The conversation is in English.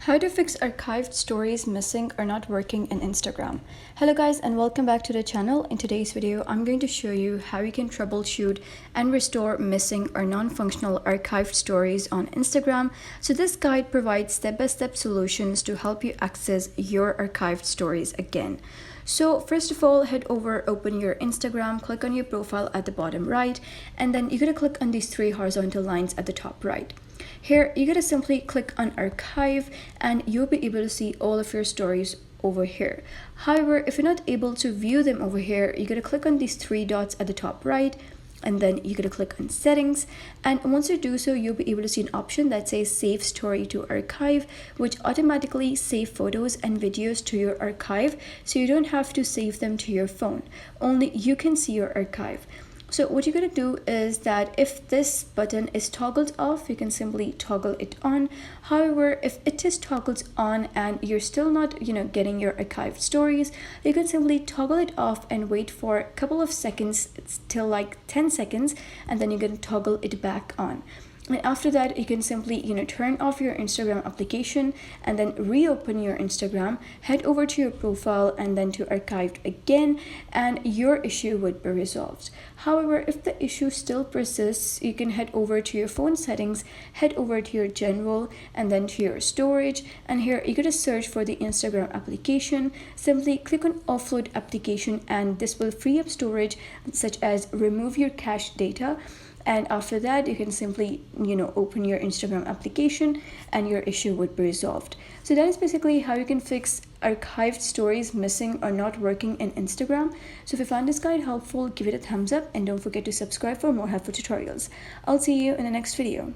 How to fix archived stories missing or not working in Instagram. Hello guys and welcome back to the channel. In today's video, I'm going to show you how you can troubleshoot and restore missing or non-functional archived stories on Instagram. So this guide provides step-by-step solutions to help you access your archived stories again. So first of all, head over, open your Instagram, click on your profile at the bottom right, and then you're going to click on these three horizontal lines at the top right. Here, you're going to simply click on archive and you'll be able to see all of your stories over here. However, if you're not able to view them over here, you're going to click on these three dots at the top right, and then you're going to click on settings, and once you do so, you'll be able to see an option that says save story to archive, which automatically save photos and videos to your archive, so you don't have to save them to your phone. Only you can see your archive. So what you're going to do is that if this button is toggled off, you can simply toggle it on. However, if it is toggled on and you're still not getting your archived stories, you can simply toggle it off and wait for a couple of seconds till like 10 seconds, and then you can toggle it back on. And after that, you can simply turn off your Instagram application and then reopen your Instagram, head over to your profile and then to archived again, and your issue would be resolved. However, if the issue still persists, you can head over to your phone settings, head over to your general and then to your storage, and here you're going to search for the Instagram application. Simply click on offload application and this will free up storage such as remove your cache data. And after that, you can simply open your Instagram application and your issue would be resolved. So that is basically how you can fix archived stories missing or not working in Instagram. So if you found this guide helpful, give it a thumbs up and don't forget to subscribe for more helpful tutorials. I'll see you in the next video.